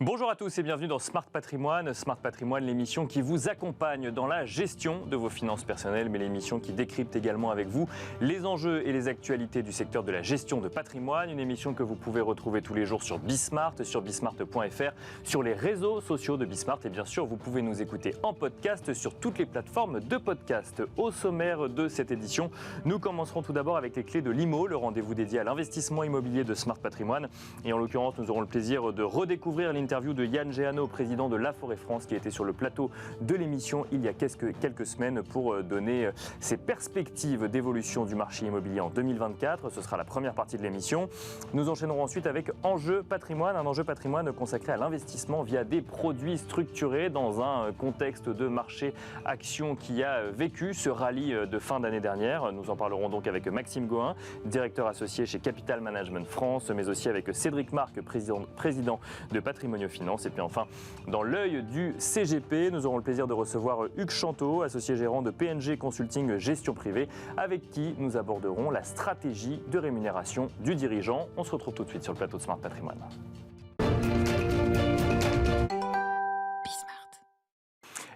Bonjour à tous et bienvenue dans Smart Patrimoine. Smart Patrimoine, l'émission qui vous accompagne dans la gestion de vos finances personnelles, mais l'émission qui décrypte également avec vous les enjeux et les actualités du secteur de la gestion de patrimoine. Une émission que vous pouvez retrouver tous les jours sur Bismart, sur bismart.fr, sur les réseaux sociaux de Bismart. Et bien sûr, vous pouvez nous écouter en podcast sur toutes les plateformes de podcast. Au sommaire de cette édition, nous commencerons tout d'abord avec les clés de l'IMO, le rendez-vous dédié à l'investissement immobilier de Smart Patrimoine. Et en l'occurrence, nous aurons le plaisir de redécouvrir l'interview de Yann Géano, président de Laforêt-France, qui était sur le plateau de l'émission il y a quelques semaines pour donner ses perspectives d'évolution du marché immobilier en 2024. Ce sera la première partie de l'émission. Nous enchaînerons ensuite avec Enjeu Patrimoine, un enjeu patrimoine consacré à l'investissement via des produits structurés dans un contexte de marché action qui a vécu ce rallye de fin d'année dernière. Nous en parlerons donc avec Maxime Gohin, directeur associé chez Capital Management France, mais aussi avec Cédric Marc, président de Patrimonio Finance. Et puis enfin, dans l'œil du CGP, nous aurons le plaisir de recevoir Hugues Chanteau, associé gérant de PNG Consulting Gestion Privée, avec qui nous aborderons la stratégie de rémunération du dirigeant. On se retrouve tout de suite sur le plateau de Smart Patrimoine.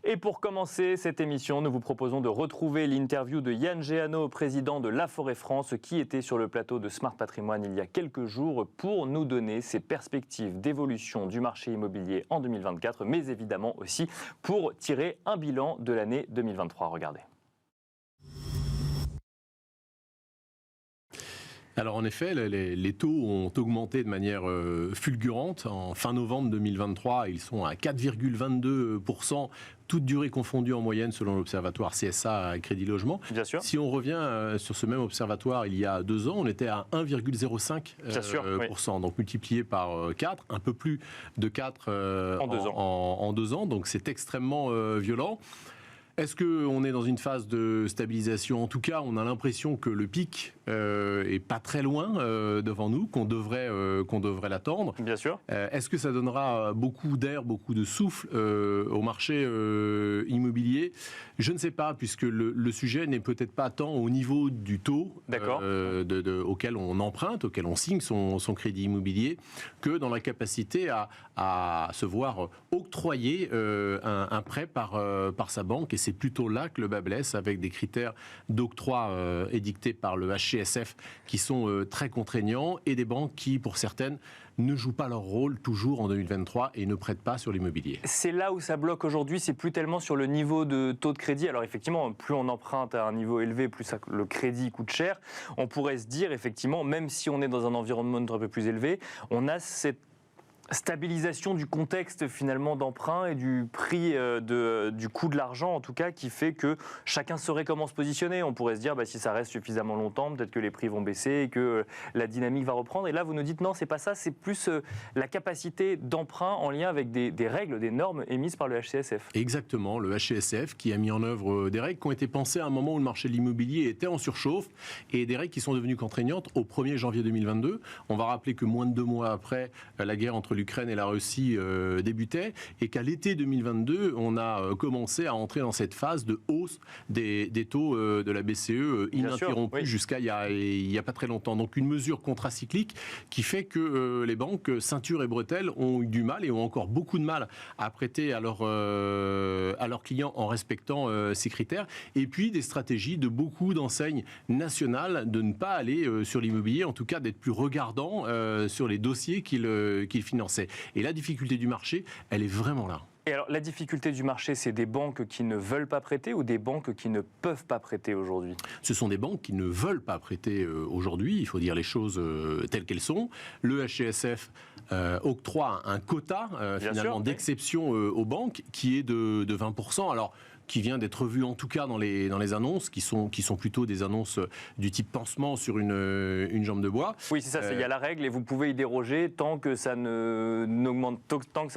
Et pour commencer cette émission, nous vous proposons de retrouver l'interview de Yann Géano, président de Laforêt-France, qui était sur le plateau de Smart Patrimoine il y a quelques jours pour nous donner ses perspectives d'évolution du marché immobilier en 2024, mais évidemment aussi pour tirer un bilan de l'année 2023. Regardez. Alors en effet, les taux ont augmenté de manière fulgurante. En fin novembre 2023, ils sont à 4,22%, toutes durées confondues en moyenne selon l'observatoire CSA Crédit Logement. Bien sûr. Si on revient sur ce même observatoire il y a 2 ans, on était à 1,05%. Oui. Donc multiplié par 4, un peu plus de 4 en 2 ans. Donc c'est extrêmement violent. Est-ce qu'on est dans une phase de stabilisation ? En tout cas, on a l'impression que le pic est pas très loin devant nous, qu'on devrait l'attendre. Bien sûr. Est-ce que ça donnera beaucoup d'air, beaucoup de souffle au marché immobilier ? Je ne sais pas, puisque le sujet n'est peut-être pas tant au niveau du taux auquel on emprunte, auquel on signe son crédit immobilier, que dans la capacité à se voir octroyer un prêt par sa banque. Et c'est plutôt là que le bas blesse, avec des critères d'octroi édictés par le HCSF qui sont très contraignants, et des banques qui, pour certaines, ne jouent pas leur rôle toujours en 2023 et ne prêtent pas sur l'immobilier. C'est là où ça bloque aujourd'hui, c'est plus tellement sur le niveau de taux de crédit. Alors effectivement, plus on emprunte à un niveau élevé, plus le crédit coûte cher. On pourrait se dire, effectivement, même si on est dans un environnement un peu plus élevé, on a cette stabilisation du contexte finalement d'emprunt et du prix du coût de l'argent en tout cas, qui fait que chacun saurait comment se positionner. On pourrait se dire si ça reste suffisamment longtemps, peut-être que les prix vont baisser et que la dynamique va reprendre. Et là vous nous dites non, c'est pas ça, c'est plus la capacité d'emprunt en lien avec des règles, des normes émises par le HCSF. Exactement, le HCSF qui a mis en œuvre des règles qui ont été pensées à un moment où le marché de l'immobilier était en surchauffe, et des règles qui sont devenues contraignantes au 1er janvier 2022. On va rappeler que moins de 2 mois après la guerre entre l'Ukraine et la Russie débutait, et qu'à l'été 2022, on a commencé à entrer dans cette phase de hausse des taux de la BCE ininterrompue jusqu'à il y a pas très longtemps. Donc une mesure contracyclique qui fait que les banques, ceinture et bretelles, ont eu du mal et ont encore beaucoup de mal à prêter à leurs clients en respectant ces critères. Et puis des stratégies de beaucoup d'enseignes nationales de ne pas aller sur l'immobilier, en tout cas d'être plus regardants sur les dossiers qu'ils finançaient. Et la difficulté du marché, elle est vraiment là. Et alors, la difficulté du marché, c'est des banques qui ne veulent pas prêter ou des banques qui ne peuvent pas prêter aujourd'hui ? Ce sont des banques qui ne veulent pas prêter aujourd'hui, il faut dire les choses telles qu'elles sont. Le HCSF octroie un quota d'exception aux banques qui est de 20%. Alors, qui vient d'être revu en tout cas dans les annonces, qui sont plutôt des annonces du type pansement sur une jambe de bois. Oui, c'est ça, il y a la règle et vous pouvez y déroger tant que ça ne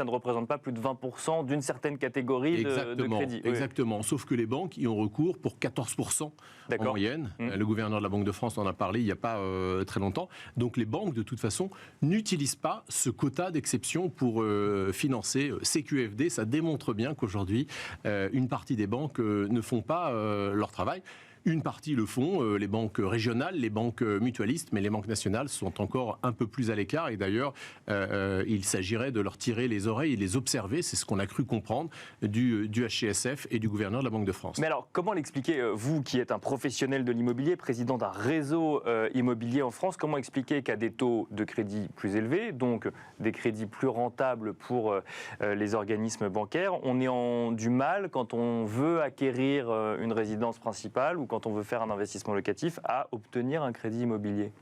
représente pas plus de 20% d'une certaine catégorie de crédit. Exactement, sauf que les banques y ont recours pour 14% en moyenne. Le gouverneur de la Banque de France en a parlé il n'y a pas très longtemps. Donc les banques, de toute façon, n'utilisent pas ce quota d'exception pour financer CQFD. Ça démontre bien qu'aujourd'hui, une partie des banques ne font pas leur travail. Une partie le font, les banques régionales, les banques mutualistes, mais les banques nationales sont encore un peu plus à l'écart. Et d'ailleurs, il s'agirait de leur tirer les oreilles et les observer. C'est ce qu'on a cru comprendre du HCSF et du gouverneur de la Banque de France. Mais alors, comment l'expliquer, vous qui êtes un professionnel de l'immobilier, président d'un réseau immobilier en France, comment expliquer qu'à des taux de crédit plus élevés, donc des crédits plus rentables pour les organismes bancaires, on est du mal quand on veut acquérir une résidence principale ou quand on veut faire un investissement locatif à obtenir un crédit immobilier?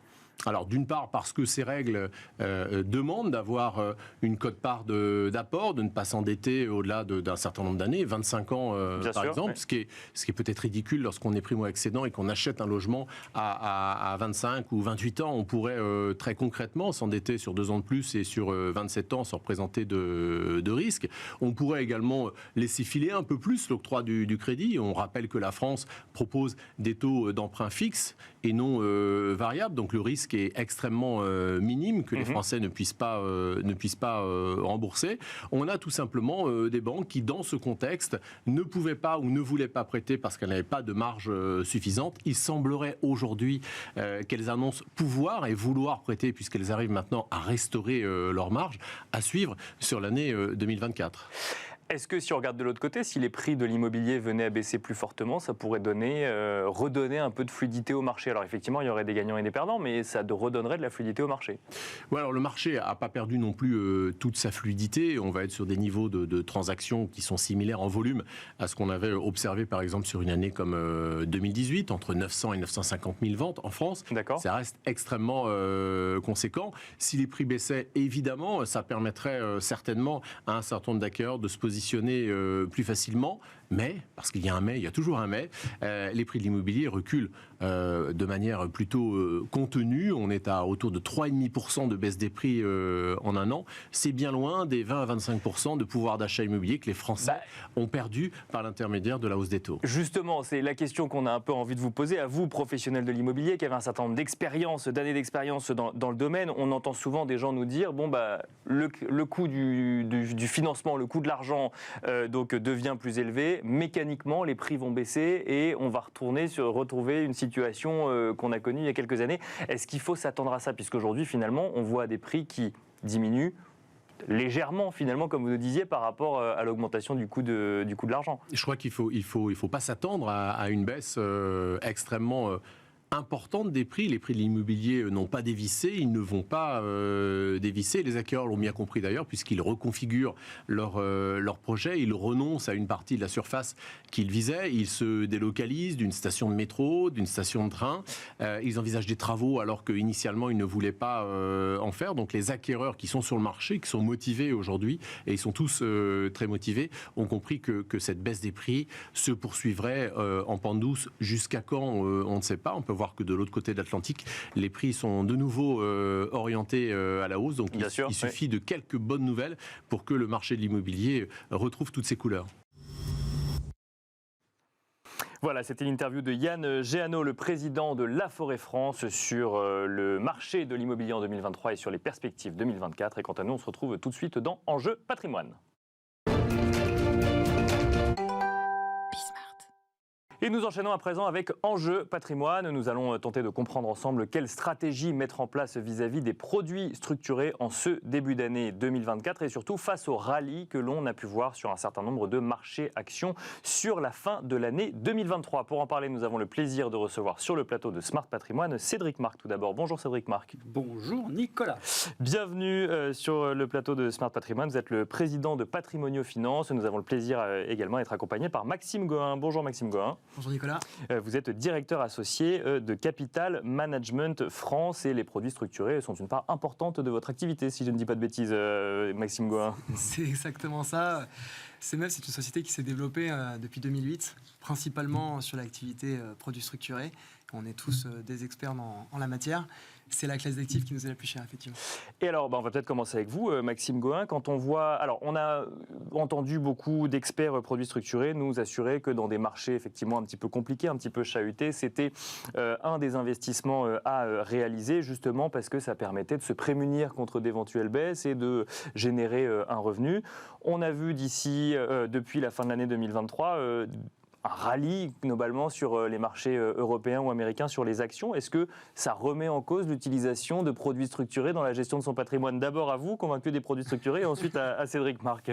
Alors d'une part parce que ces règles demandent d'avoir une quote-part d'apport, de ne pas s'endetter au-delà d'un certain nombre d'années, 25 ans par exemple, oui. ce qui est peut-être ridicule lorsqu'on est primo-accédant et qu'on achète un logement à 25 ou 28 ans. On pourrait très concrètement s'endetter sur 2 ans de plus et sur 27 ans sans représenter de risque. On pourrait également laisser filer un peu plus l'octroi du crédit. On rappelle que la France propose des taux d'emprunt fixes et non variables, donc le risque est extrêmement minime que les Français ne puissent pas rembourser. On a tout simplement des banques qui, dans ce contexte, ne pouvaient pas ou ne voulaient pas prêter parce qu'elles n'avaient pas de marge suffisante. Il semblerait aujourd'hui qu'elles annoncent pouvoir et vouloir prêter puisqu'elles arrivent maintenant à restaurer leur marge, à suivre sur l'année 2024. Est-ce que si on regarde de l'autre côté, si les prix de l'immobilier venaient à baisser plus fortement, ça pourrait redonner un peu de fluidité au marché? Alors effectivement, il y aurait des gagnants et des perdants, mais ça redonnerait de la fluidité au marché. Ouais, alors le marché n'a pas perdu non plus toute sa fluidité. On va être sur des niveaux de transactions qui sont similaires en volume à ce qu'on avait observé par exemple sur une année comme 2018, entre 900 et 950 000 ventes en France. D'accord. Ça reste extrêmement conséquent. Si les prix baissaient, évidemment, ça permettrait certainement à un certain nombre d'acquéreurs de se positionner plus facilement, mais, parce qu'il y a un mais, il y a toujours un mais, les prix de l'immobilier reculent de manière plutôt contenue. On est à autour de 3,5% de baisse des prix en un an. C'est bien loin des 20 à 25% de pouvoir d'achat immobilier que les Français ont perdu par l'intermédiaire de la hausse des taux. Justement, c'est la question qu'on a un peu envie de vous poser à vous, professionnels de l'immobilier, qui avez un certain nombre d'années d'expérience dans le domaine. On entend souvent des gens nous dire, le coût du financement, le coût de l'argent donc devient plus élevé. Mécaniquement, les prix vont baisser et on va retrouver une situation qu'on a connue il y a quelques années. Est-ce qu'il faut s'attendre à ça? Puisqu'aujourd'hui, finalement, on voit des prix qui diminuent légèrement, finalement, comme vous le disiez, par rapport à l'augmentation du coût de l'argent. Je crois qu'il faut pas s'attendre à une baisse extrêmement importante des prix. Les prix de l'immobilier n'ont pas dévissé, ils ne vont pas dévisser. Les acquéreurs l'ont bien compris d'ailleurs, puisqu'ils reconfigurent leur projet, ils renoncent à une partie de la surface qu'ils visaient, ils se délocalisent d'une station de métro, d'une station de train, ils envisagent des travaux alors qu'initialement ils ne voulaient pas en faire. Donc les acquéreurs qui sont sur le marché, qui sont motivés aujourd'hui, et ils sont tous très motivés, ont compris que cette baisse des prix se poursuivrait en pente douce. Jusqu'à quand, on ne sait pas. On peut voir que de l'autre côté de l'Atlantique, les prix sont de nouveau orientés à la hausse. Donc il suffit de quelques bonnes nouvelles pour que le marché de l'immobilier retrouve toutes ses couleurs. Voilà, c'était l'interview de Yann Géano, le président de La Forêt France, sur le marché de l'immobilier en 2023 et sur les perspectives 2024. Et quant à nous, on se retrouve tout de suite dans Enjeu Patrimoine. Et nous enchaînons à présent avec Enjeu Patrimoine. Nous allons tenter de comprendre ensemble quelle stratégie mettre en place vis-à-vis des produits structurés en ce début d'année 2024 et surtout face au rallye que l'on a pu voir sur un certain nombre de marchés actions sur la fin de l'année 2023. Pour en parler, nous avons le plaisir de recevoir sur le plateau de Smart Patrimoine Cédric Marc tout d'abord. Bonjour Cédric Marc. Bonjour Nicolas. Bienvenue sur le plateau de Smart Patrimoine. Vous êtes le président de Patrimonio Finance. Nous avons le plaisir également d'être accompagné par Maxime Gohin. Bonjour Maxime Gohin. Bonjour Nicolas. Vous êtes directeur associé de Capital Management France et les produits structurés sont une part importante de votre activité, si je ne dis pas de bêtises, Maxime Gohin. C'est exactement ça. CMF, c'est une société qui s'est développée depuis 2008, principalement sur l'activité produits structurés. On est tous des experts en la matière. C'est la classe d'actifs qui nous est la plus chère, effectivement. Et alors, on va peut-être commencer avec vous, Maxime Gohin. Quand on voit... Alors, on a entendu beaucoup d'experts produits structurés nous assurer que dans des marchés effectivement un petit peu compliqués, un petit peu chahutés, c'était un des investissements à réaliser, justement parce que ça permettait de se prémunir contre d'éventuelles baisses et de générer un revenu. On a vu depuis la fin de l'année 2023... rallye globalement sur les marchés européens ou américains sur les actions. Est-ce que ça remet en cause l'utilisation de produits structurés dans la gestion de son patrimoine? D'abord à vous, convaincu des produits structurés, et ensuite à Cédric Marc.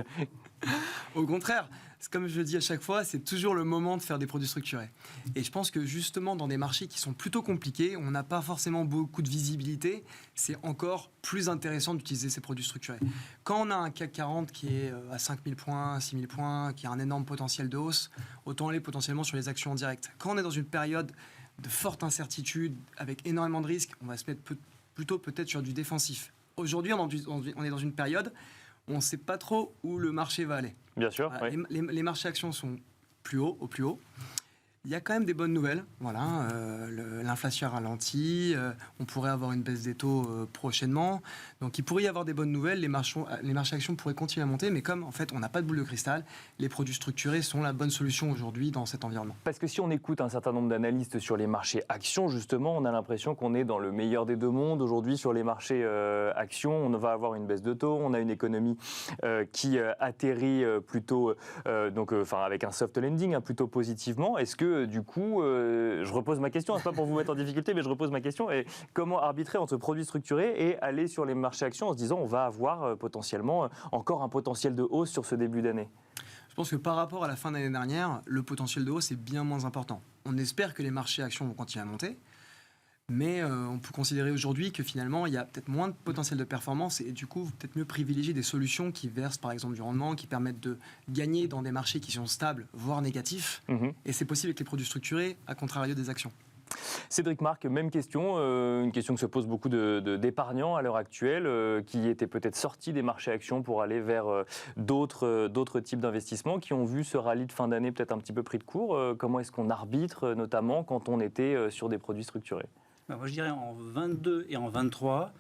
Au contraire, comme je le dis à chaque fois, c'est toujours le moment de faire des produits structurés. Et je pense que justement, dans des marchés qui sont plutôt compliqués, on n'a pas forcément beaucoup de visibilité, c'est encore plus intéressant d'utiliser ces produits structurés. Quand on a un CAC 40 qui est à 5000 points, 6000 points, qui a un énorme potentiel de hausse, autant aller potentiellement sur les actions en direct. Quand on est dans une période de forte incertitude, avec énormément de risques, on va se mettre plutôt peut-être sur du défensif. Aujourd'hui, on est dans une période où on ne sait pas trop où le marché va aller. Bien sûr. Voilà, Oui. les marchés actions sont au plus haut. Il y a quand même des bonnes nouvelles. Voilà, l'inflation ralentit. On pourrait avoir une baisse des taux prochainement. Donc, il pourrait y avoir des bonnes nouvelles. Les marchés actions pourraient continuer à monter. Mais comme, en fait, on n'a pas de boule de cristal, les produits structurés sont la bonne solution aujourd'hui dans cet environnement. Parce que si on écoute un certain nombre d'analystes sur les marchés actions, justement, on a l'impression qu'on est dans le meilleur des deux mondes. Aujourd'hui, sur les marchés actions, on va avoir une baisse de taux. On a une économie qui atterrit plutôt, avec un soft landing, plutôt positivement. Est-ce que du coup, je repose ma question, c'est pas pour vous mettre en difficulté, mais je repose ma question. Et comment arbitrer entre produits structurés et aller sur les marchés actions en se disant on va avoir potentiellement encore un potentiel de hausse sur ce début d'année? Je pense que par rapport à la fin d'année dernière, le potentiel de hausse est bien moins important. On espère que les marchés actions vont continuer à monter, mais on peut considérer aujourd'hui que finalement, il y a peut-être moins de potentiel de performance et du coup, peut-être mieux privilégier des solutions qui versent par exemple du rendement, qui permettent de gagner dans des marchés qui sont stables, voire négatifs. Et c'est possible avec les produits structurés, à contrario des actions. Cédric Marc, même question, une question que se posent beaucoup d'épargnants à l'heure actuelle, qui étaient peut-être sortis des marchés actions pour aller vers d'autres types d'investissements, qui ont vu ce rallye de fin d'année peut-être un petit peu pris de court. Comment est-ce qu'on arbitre, notamment quand on était sur des produits structurés? Moi, je dirais en 22 et en 23,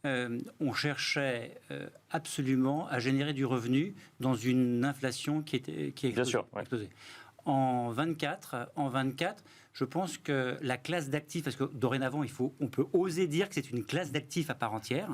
on cherchait absolument à générer du revenu dans une inflation qui est explosée. En 24, je pense que la classe d'actifs, parce que dorénavant, on peut oser dire que c'est une classe d'actifs à part entière,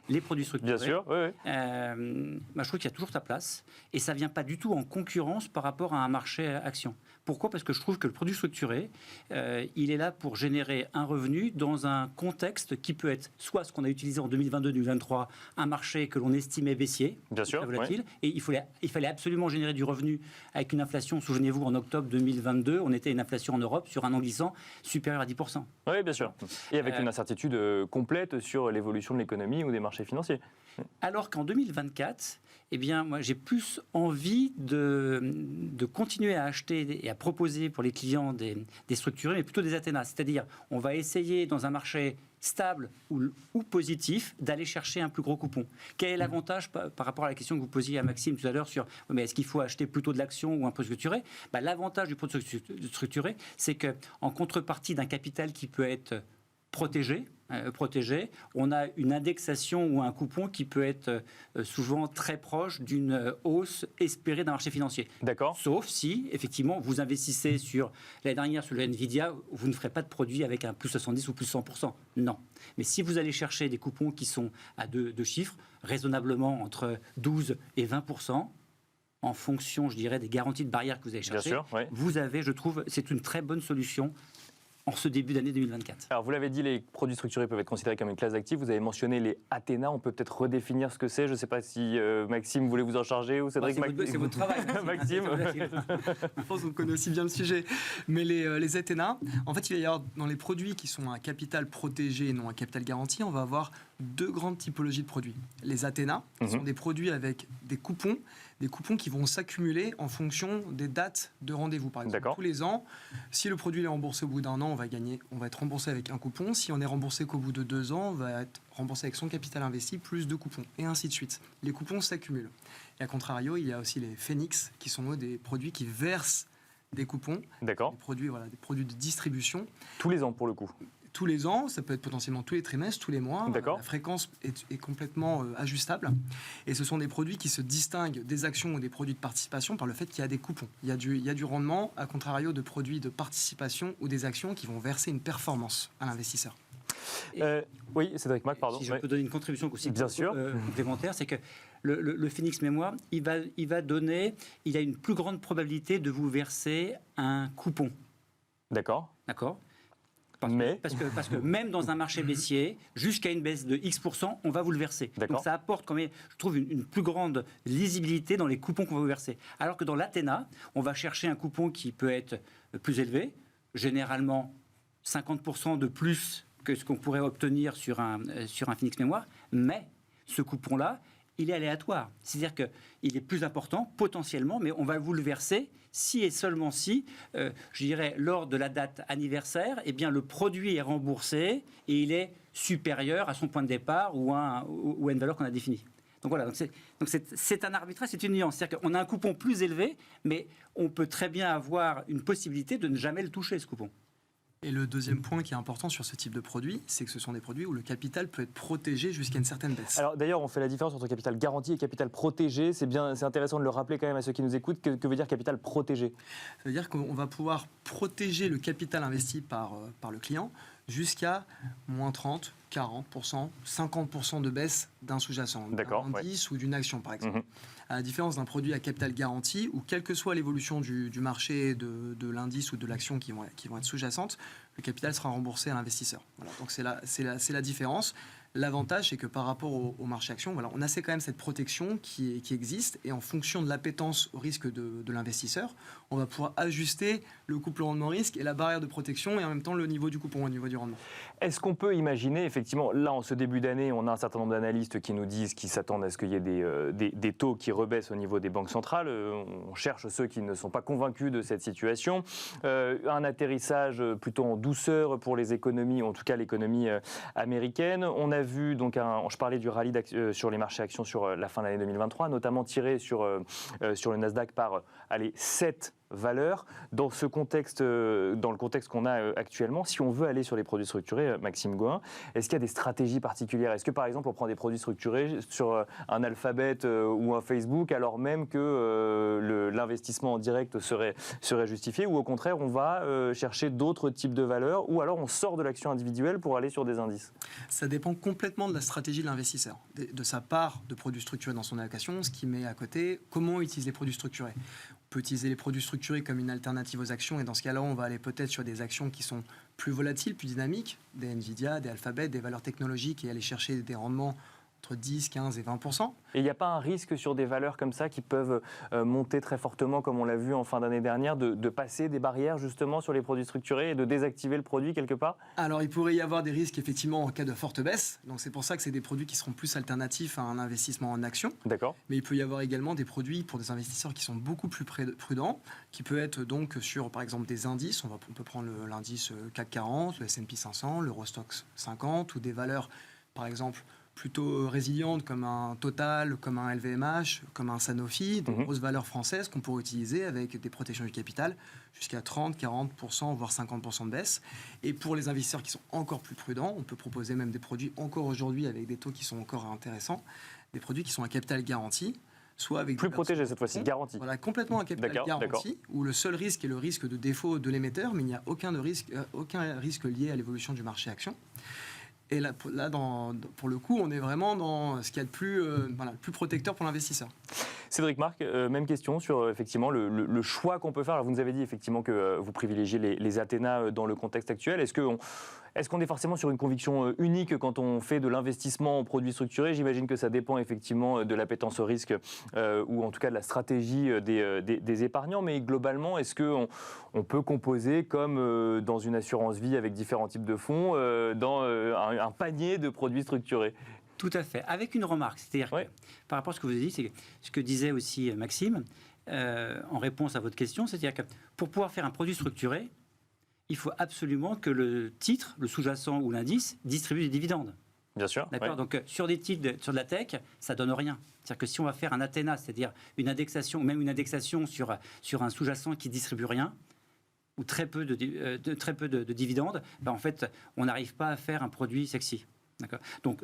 les produits structurés. Bien sûr, oui. Je trouve qu'il y a toujours sa place et ça ne vient pas du tout en concurrence par rapport à un marché action. Pourquoi ? Parce que je trouve que le produit structuré, il est là pour générer un revenu dans un contexte qui peut être soit ce qu'on a utilisé en 2022-2023, un marché que l'on estimait baissier, bien sûr, volatile, et il fallait absolument générer du revenu avec une inflation, souvenez-vous, en octobre 2022, on était à une inflation en Europe sur un an glissant supérieur à 10%. Oui, bien sûr. Et avec une incertitude complète sur l'évolution de l'économie ou des marchés financiers. Alors qu'en 2024, moi, j'ai plus envie de continuer à acheter et à proposer pour les clients des structurés, mais plutôt des Athéna. C'est-à-dire, on va essayer dans un marché stable ou positif d'aller chercher un plus gros coupon. Quel est l'avantage par rapport à la question que vous posiez à Maxime tout à l'heure sur mais est-ce qu'il faut acheter plutôt de l'action ou un produit structuré ? L'avantage du produit structuré, c'est qu'en contrepartie d'un capital qui peut être protégé, on a une indexation ou un coupon qui peut être souvent très proche d'une hausse espérée d'un marché financier. D'accord. Sauf si, effectivement, vous investissez sur l'année dernière sur le Nvidia, vous ne ferez pas de produit avec un plus 70 ou plus 100%. Non. Mais si vous allez chercher des coupons qui sont à deux chiffres, raisonnablement entre 12 et 20%, en fonction, je dirais, des garanties de barrière que vous allez chercher, bien sûr, oui. Vous avez, je trouve, c'est une très bonne solution en ce début d'année 2024. Alors, vous l'avez dit, les produits structurés peuvent être considérés comme une classe d'actifs. Vous avez mentionné les Athéna. On peut peut-être redéfinir ce que c'est. Je ne sais pas si Maxime voulait vous en charger ou Cédric. C'est votre travail. Maxime. Je pense qu'on connaît aussi bien le sujet. Mais les Athéna, en fait, il va y avoir dans les produits qui sont un capital protégé et non un capital garanti, on va avoir deux grandes typologies de produits. Les Athéna sont des produits avec des coupons qui vont s'accumuler en fonction des dates de rendez-vous. Par exemple, tous les ans, si le produit est remboursé au bout d'un an, on va être remboursé avec un coupon. Si on est remboursé qu'au bout de 2 ans, on va être remboursé avec son capital investi plus 2 coupons, et ainsi de suite. Les coupons s'accumulent. Et à contrario, il y a aussi les Phoenix, qui sont des produits qui versent des coupons. D'accord. Des produits de distribution. Tous les ans, pour le coup. Tous les ans, ça peut être potentiellement tous les trimestres, tous les mois. D'accord. La fréquence est complètement ajustable. Et ce sont des produits qui se distinguent des actions ou des produits de participation par le fait qu'il y a des coupons. Il y a du rendement, à contrario de produits de participation ou des actions qui vont verser une performance à l'investisseur. Oui, Cédric Mac, pardon. Si je peux donner une contribution aussi Bien sûr. Complémentaire, c'est que le Phoenix Mémoire, il a une plus grande probabilité de vous verser un coupon. D'accord. Parce que même dans un marché baissier, jusqu'à une baisse de X%, on va vous le verser. D'accord. Donc ça apporte quand même, je trouve, une plus grande lisibilité dans les coupons qu'on va vous verser. Alors que dans l'Athéna, on va chercher un coupon qui peut être plus élevé, généralement 50% de plus que ce qu'on pourrait obtenir sur un Phoenix Mémoire, mais ce coupon-là, il est aléatoire. C'est-à-dire qu'il est plus important potentiellement, mais on va vous le verser si et seulement si, je dirais, lors de la date anniversaire, eh bien, le produit est remboursé et il est supérieur à son point de départ ou à une valeur qu'on a définie. Donc voilà, c'est un arbitrage, c'est une nuance. C'est-à-dire qu'on a un coupon plus élevé, mais on peut très bien avoir une possibilité de ne jamais le toucher, ce coupon. Et le deuxième point qui est important sur ce type de produit, c'est que ce sont des produits où le capital peut être protégé jusqu'à une certaine baisse. Alors d'ailleurs, on fait la différence entre capital garanti et capital protégé. C'est intéressant de le rappeler quand même à ceux qui nous écoutent. Que veut dire capital protégé ? Ça veut dire qu'on va pouvoir protéger le capital investi par le client jusqu'à moins 30, 40%, 50% de baisse d'un sous-jacent, d'un indice ou d'une action par exemple. À la différence d'un produit à capital garanti où quelle que soit l'évolution du marché, de l'indice ou de l'action qui vont être sous-jacentes, le capital sera remboursé à l'investisseur. Voilà, donc c'est la différence. L'avantage, c'est que par rapport au marché action, voilà, on a quand même cette protection qui existe et en fonction de l'appétence au risque de l'investisseur, on va pouvoir ajuster le couple rendement-risque et la barrière de protection et en même temps le niveau du coupon, au niveau du rendement. Est-ce qu'on peut imaginer, effectivement, là en ce début d'année, on a un certain nombre d'analystes qui nous disent qu'ils s'attendent à ce qu'il y ait des taux qui rebaissent au niveau des banques centrales. On cherche ceux qui ne sont pas convaincus de cette situation. Un atterrissage plutôt en douceur pour les économies, en tout cas l'économie américaine. On a vu, donc, je parlais du rallye sur les marchés actions sur la fin de l'année 2023, notamment tiré sur le Nasdaq par 7 valeurs. Dans ce contexte, dans le contexte qu'on a actuellement, si on veut aller sur les produits structurés, Maxime Gohin, est-ce qu'il y a des stratégies particulières ? Est-ce que par exemple on prend des produits structurés sur un Alphabet ou un Facebook alors même que l'investissement en direct serait justifié, ou au contraire on va chercher d'autres types de valeurs, ou alors on sort de l'action individuelle pour aller sur des indices ? Ça dépend complètement de la stratégie de l'investisseur, de sa part de produits structurés dans son allocation, ce qu'il met à côté, comment il utilise les produits structurés. On peut utiliser les produits structurés comme une alternative aux actions et dans ce cas-là, on va aller peut-être sur des actions qui sont plus volatiles, plus dynamiques, des Nvidia, des Alphabet, des valeurs technologiques et aller chercher des rendements entre 10, 15 et 20%. Et il n'y a pas un risque sur des valeurs comme ça qui peuvent monter très fortement, comme on l'a vu en fin d'année dernière, de passer des barrières justement sur les produits structurés et de désactiver le produit quelque part ? Alors il pourrait y avoir des risques effectivement en cas de forte baisse. Donc c'est pour ça que c'est des produits qui seront plus alternatifs à un investissement en action. D'accord. Mais il peut y avoir également des produits pour des investisseurs qui sont beaucoup plus prudents, qui peut être donc sur par exemple des indices. On peut prendre l'indice CAC 40, le S&P 500, l'Eurostoxx 50 ou des valeurs par exemple plutôt résilientes comme un Total, comme un LVMH, comme un Sanofi, de grosses valeurs françaises qu'on pourrait utiliser avec des protections du capital jusqu'à 30, 40%, voire 50% de baisse. Et pour les investisseurs qui sont encore plus prudents, on peut proposer même des produits encore aujourd'hui avec des taux qui sont encore intéressants, des produits qui sont à capital garanti, soit avec plus protégés cette fois-ci, garanti. Voilà, complètement à capital garanti, où le seul risque est le risque de défaut de l'émetteur, mais il n'y a aucun risque lié à l'évolution du marché action. Et là pour le coup, on est vraiment dans ce qu'il y a de plus protecteur pour l'investisseur. Cédric Marc, même question sur effectivement le choix qu'on peut faire. Alors vous nous avez dit effectivement que vous privilégiez les Athéna dans le contexte actuel. Est-ce qu'on est forcément sur une conviction unique quand on fait de l'investissement en produits structurés ? J'imagine que ça dépend effectivement de l'appétence au risque ou en tout cas de la stratégie des épargnants. Mais globalement, est-ce qu'on peut composer comme dans une assurance vie avec différents types de fonds dans un panier de produits structurés ? Tout à fait, avec une remarque. C'est-à-dire que, par rapport à ce que vous avez dit, c'est ce que disait aussi Maxime, en réponse à votre question, c'est-à-dire que pour pouvoir faire un produit structuré, il faut absolument que le titre, le sous-jacent ou l'indice distribue des dividendes. Bien sûr. D'accord. Ouais. Donc sur des titres sur de la tech, ça donne rien. C'est-à-dire que si on va faire un Athéna, c'est-à-dire une indexation, ou même une indexation sur un sous-jacent qui distribue rien, ou très peu de dividendes, ben en fait, on n'arrive pas à faire un produit sexy. D'accord. Donc,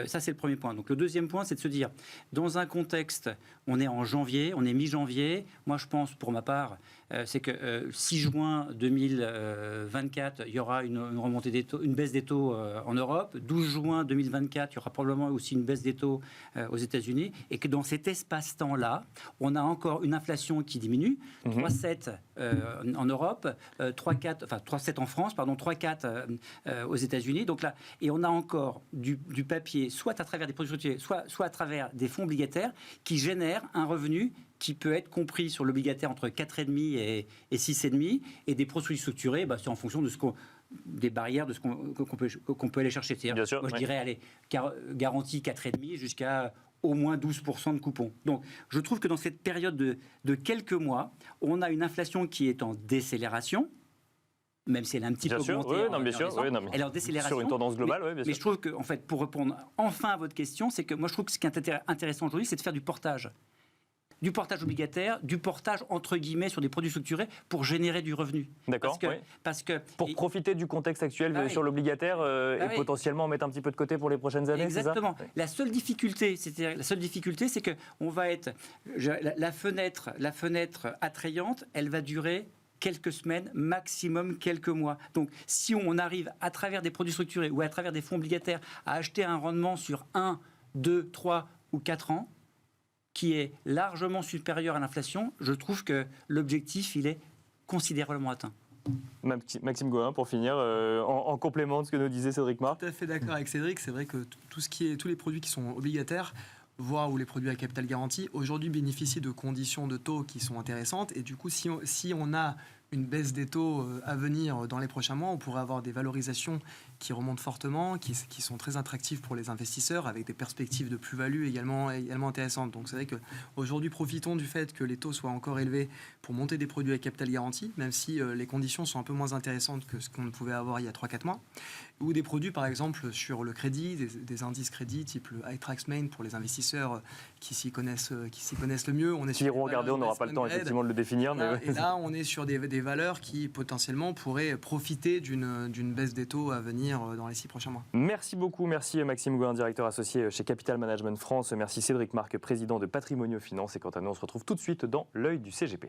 ça, c'est le premier point. Donc, le deuxième point, c'est de se dire, dans un contexte, on est en janvier, on est mi-janvier. Moi, je pense, pour ma part, c'est que 6 juin 2024, il y aura une remontée des taux, une baisse des taux en Europe. 12 juin 2024, il y aura probablement aussi une baisse des taux aux États-Unis. Et que dans cet espace-temps-là, on a encore une inflation qui diminue. 3,7 en Europe, 3,7 en France, pardon, 3,4 aux États-Unis. Donc là, et on a encore du papier, soit à travers des produits structurés, soit à travers des fonds obligataires qui génèrent un revenu qui peut être compris sur l'obligataire entre 4,5 et 6,5, et des produits structurés, c'est en fonction de des barrières de ce qu'on peut aller chercher. Bien sûr, moi, je dirais, allez, garantie 4,5 jusqu'à au moins 12% de coupons. Donc, je trouve que dans cette période de quelques mois, on a une inflation qui est en décélération, même si elle a un petit peu augmenté. Elle est en décélération. Sur une tendance globale, bien sûr. Mais je trouve que, en fait, pour répondre enfin à votre question, c'est que moi, je trouve que ce qui est intéressant aujourd'hui, c'est de faire du portage. Du portage obligataire, du portage entre guillemets sur des produits structurés pour générer du revenu. D'accord. Pour profiter du contexte actuel sur l'obligataire et potentiellement mettre un petit peu de côté pour les prochaines années. Exactement. C'est ça la seule difficulté, c'est que on va être la fenêtre attrayante, elle va durer quelques semaines, maximum quelques mois. Donc, si on arrive à travers des produits structurés ou à travers des fonds obligataires à acheter un rendement sur 1, 2, 3 ou 4 ans, qui est largement supérieur à l'inflation, je trouve que l'objectif, il est considérablement atteint. Maxime Gohin, pour finir, en complément de ce que nous disait Cédric Marc. Tout à fait d'accord avec Cédric. C'est vrai que tous les produits qui sont obligataires, voire ou les produits à capital garanti, aujourd'hui bénéficient de conditions de taux qui sont intéressantes. Et du coup, si on a une baisse des taux à venir dans les prochains mois, on pourrait avoir des valorisations qui remontent fortement, qui sont très attractives pour les investisseurs, avec des perspectives de plus-value également intéressantes. Donc c'est vrai qu'aujourd'hui, profitons du fait que les taux soient encore élevés pour monter des produits à capital garanti, même si les conditions sont un peu moins intéressantes que ce qu'on pouvait avoir il y a 3-4 mois. Ou des produits, par exemple, sur le crédit, des indices crédit, type le iTraxx Main pour les investisseurs qui s'y connaissent le mieux. On n'aura pas le temps effectivement de le définir. Et là, on est sur des valeurs qui potentiellement pourraient profiter d'une baisse des taux à venir dans les 6 prochains mois. Merci beaucoup, merci Maxime Gohin, directeur associé chez Capital Management France. Merci Cédric Marc, président de Patrimonio Finance. Et quant à nous, on se retrouve tout de suite dans l'œil du CGP.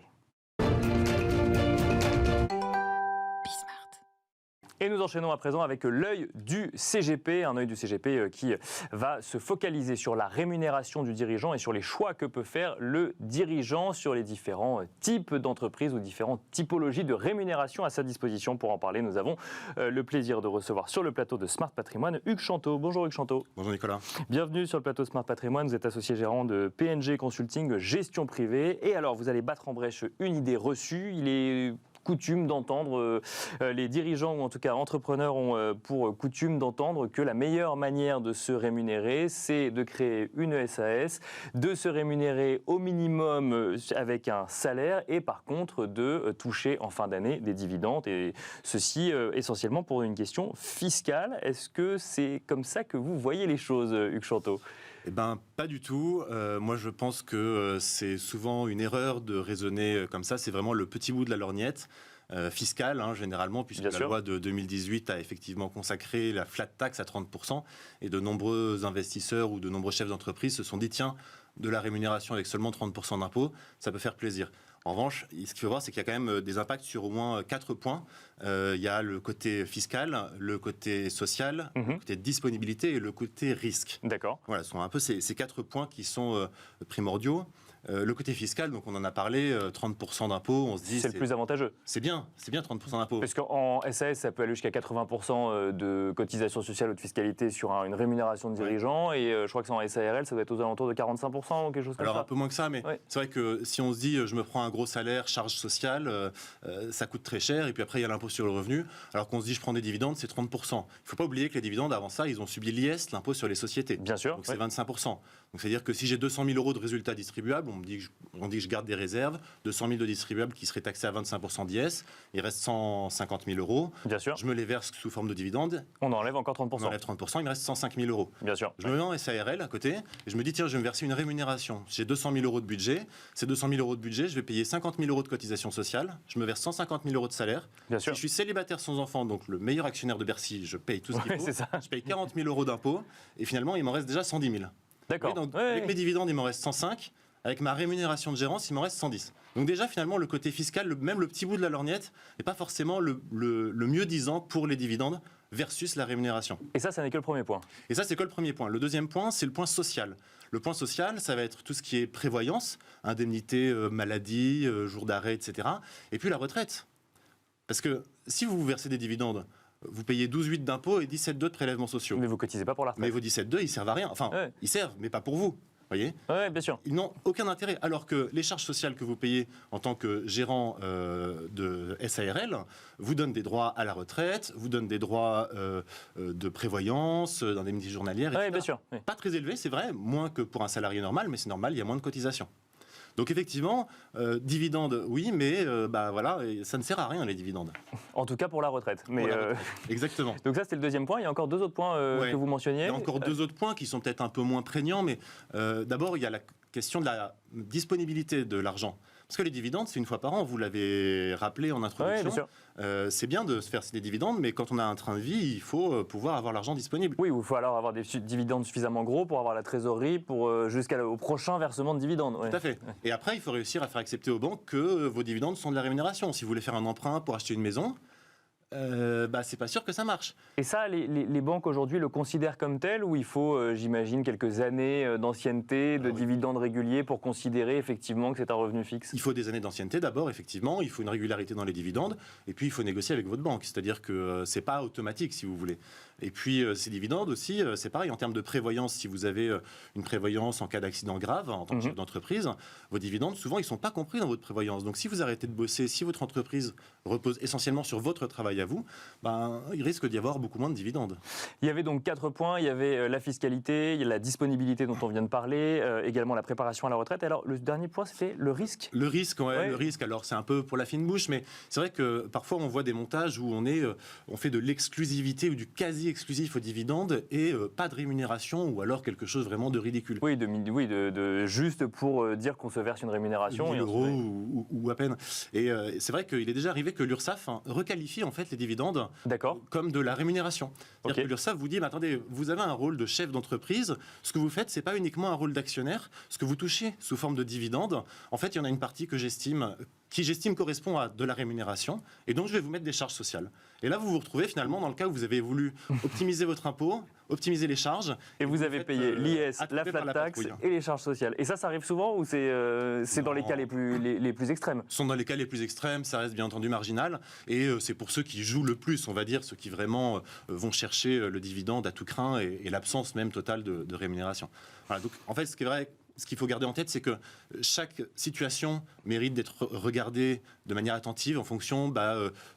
Et nous enchaînons à présent avec l'œil du CGP, un œil du CGP qui va se focaliser sur la rémunération du dirigeant et sur les choix que peut faire le dirigeant sur les différents types d'entreprises ou différentes typologies de rémunération à sa disposition. Pour en parler, nous avons le plaisir de recevoir sur le plateau de Smart Patrimoine Hugues Chanteau. Bonjour Hugues Chanteau. Bonjour Nicolas. Bienvenue sur le plateau Smart Patrimoine. Vous êtes associé gérant de PNG Consulting Gestion Privée. Et alors, vous allez battre en brèche une idée reçue. Il est coutume d'entendre, les dirigeants ou en tout cas entrepreneurs ont pour coutume d'entendre que la meilleure manière de se rémunérer, c'est de créer une SAS, de se rémunérer au minimum avec un salaire et par contre de toucher en fin d'année des dividendes, et ceci essentiellement pour une question fiscale. Est-ce que c'est comme ça que vous voyez les choses, Hugues Chanteau ? Eh bien, pas du tout. Moi, je pense que c'est souvent une erreur de raisonner comme ça. C'est vraiment le petit bout de la lorgnette fiscale, généralement, puisque la loi de 2018 a effectivement consacré la flat tax à 30%. Et de nombreux investisseurs ou de nombreux chefs d'entreprise se sont dit, tiens, de la rémunération avec seulement 30% d'impôt, ça peut faire plaisir. En revanche, ce qu'il faut voir, c'est qu'il y a quand même des impacts sur au moins 4 points. Il y a le côté fiscal, le côté social, le côté disponibilité et le côté risque. D'accord. Voilà, ce sont un peu ces 4 points qui sont primordiaux. Le côté fiscal, donc on en a parlé, 30% d'impôts, on se dit... C'est le plus avantageux. C'est bien 30% d'impôts. Parce qu'en SAS, ça peut aller jusqu'à 80% de cotisation sociale ou de fiscalité sur une rémunération de dirigeant, et je crois que en SARL, ça doit être aux alentours de 45% ou quelque chose comme ça. Alors un peu moins que ça, mais c'est vrai que si on se dit, je me prends un gros salaire, charge sociale, ça coûte très cher, et puis après il y a l'impôt sur le revenu, alors qu'on se dit, je prends des dividendes, c'est 30%. Il ne faut pas oublier que les dividendes, avant ça, ils ont subi l'IS, l'impôt sur les sociétés. Bien sûr. Donc c'est 25%. Donc c'est-à-dire que si j'ai 200 000 euros de résultats distribuables, distribuables. On dit que je garde des réserves, 200 000 de distribuables qui seraient taxés à 25% d'IS. Il reste 150 000 euros. Bien sûr. Je me les verse sous forme de dividendes. On enlève encore 30%. On enlève 30%, il me reste 105 000 euros. Bien sûr. Je me mets en SARL à côté et je me dis, tiens, je vais me verser une rémunération. J'ai 200 000 euros de budget. Ces 200 000 euros de budget, je vais payer 50 000 euros de cotisation sociale. Je me verse 150 000 euros de salaire. Bien sûr. Si je suis célibataire sans enfant, donc le meilleur actionnaire de Bercy, je paye tout ce qu'il faut. C'est ça. Je paye 40 000 euros d'impôts et finalement, il m'en reste déjà 110 000. D'accord. Donc, avec mes dividendes, il m'en reste 105. Avec ma rémunération de gérance, il m'en reste 110. Donc déjà, finalement, le côté fiscal, même le petit bout de la lorgnette, n'est pas forcément le mieux disant pour les dividendes versus la rémunération. Et ça n'est que le premier point. Et ça, c'est que le premier point. Le deuxième point, c'est le point social. Le point social, ça va être tout ce qui est prévoyance, indemnité, maladie, jour d'arrêt, etc. Et puis la retraite. Parce que si vous versez des dividendes, vous payez 12,8 d'impôts et 17,2 de prélèvements sociaux. Mais vous cotisez pas pour la retraite. Mais vos 17,2, ils servent à rien. Enfin, ils servent, mais pas pour vous. Voyez ? Oui, bien sûr. Ils n'ont aucun intérêt. Alors que les charges sociales que vous payez en tant que gérant de SARL vous donnent des droits à la retraite, vous donnent des droits de prévoyance, d'indemnité journalière, etc. Oui, bien sûr. Oui. Pas très élevés, c'est vrai, moins que pour un salarié normal, mais c'est normal, il y a moins de cotisations. Donc effectivement, dividendes, oui, mais voilà, ça ne sert à rien les dividendes. En tout cas pour la retraite. Mais Pour la retraite. Exactement. Donc ça c'était le deuxième point. Il y a encore deux autres points que vous mentionniez. Il y a encore deux autres points qui sont peut-être un peu moins prégnants, mais d'abord il y a la question de la disponibilité de l'argent. Parce que les dividendes, c'est une fois par an, vous l'avez rappelé en introduction. C'est bien de se faire des dividendes, mais quand on a un train de vie, il faut pouvoir avoir l'argent disponible. Oui, il faut alors avoir des dividendes suffisamment gros pour avoir la trésorerie pour jusqu'au prochain versement de dividendes. Tout à fait. Et après, il faut réussir à faire accepter aux banques que vos dividendes sont de la rémunération. Si vous voulez faire un emprunt pour acheter une maison, c'est pas sûr que ça marche. Et ça, les banques aujourd'hui le considèrent comme tel, ou il faut, j'imagine, quelques années d'ancienneté, de dividendes réguliers pour considérer effectivement que c'est un revenu fixe? Il faut des années d'ancienneté d'abord, effectivement. Il faut une régularité dans les dividendes. Et puis, il faut négocier avec votre banque. C'est-à-dire que c'est pas automatique, si vous voulez. Et puis, ces dividendes aussi, c'est pareil. En termes de prévoyance, si vous avez une prévoyance en cas d'accident grave, en tant que chef d'entreprise, vos dividendes, souvent, ils ne sont pas compris dans votre prévoyance. Donc, si vous arrêtez de bosser, si votre entreprise repose essentiellement sur votre travail à vous, il risque d'y avoir beaucoup moins de dividendes. Il y avait donc 4 points. Il y avait la fiscalité, il y a la disponibilité dont on vient de parler, également la préparation à la retraite. Et alors, le dernier point, c'était le risque. Le risque, le risque. Alors, c'est un peu pour la fine bouche, mais c'est vrai que parfois, on voit des montages où on fait de l'exclusivité ou du quasi-exclusif aux dividendes et pas de rémunération ou alors quelque chose vraiment de ridicule. Oui, juste pour dire qu'on se verse une rémunération. 10 euros ou à peine. Et c'est vrai qu'il est déjà arrivé que l'URSSAF requalifie en fait les dividendes comme de la rémunération. C'est-à-dire que l'URSSAF vous dit, mais attendez, vous avez un rôle de chef d'entreprise, ce que vous faites, c'est pas uniquement un rôle d'actionnaire, ce que vous touchez sous forme de dividendes, en fait, il y en a une partie que j'estime correspond à de la rémunération, et donc je vais vous mettre des charges sociales. Et là, vous vous retrouvez finalement dans le cas où vous avez voulu optimiser votre impôt, optimiser les charges. Et vous avez payé l'IS, la flat tax et les charges sociales. Et ça arrive souvent ou c'est dans les cas les plus extrêmes? Ce sont dans les cas les plus extrêmes, ça reste bien entendu marginal, et c'est pour ceux qui jouent le plus, on va dire, ceux qui vraiment vont chercher le dividende à tout crin et l'absence même totale de rémunération. Voilà, donc en fait, ce qui est vrai, ce qu'il faut garder en tête, c'est que chaque situation mérite d'être regardée de manière attentive en fonction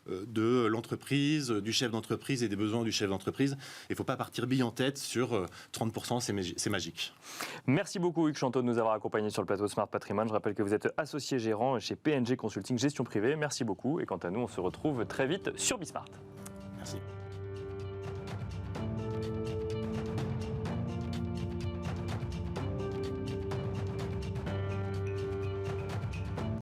de l'entreprise, du chef d'entreprise et des besoins du chef d'entreprise. Il ne faut pas partir bille en tête sur 30%, c'est magique. Merci beaucoup Hugues Chanteau de nous avoir accompagnés sur le plateau Smart Patrimoine. Je rappelle que vous êtes associé gérant chez PNG Consulting Gestion Privée. Merci beaucoup et quant à nous, on se retrouve très vite sur Bismart. Merci.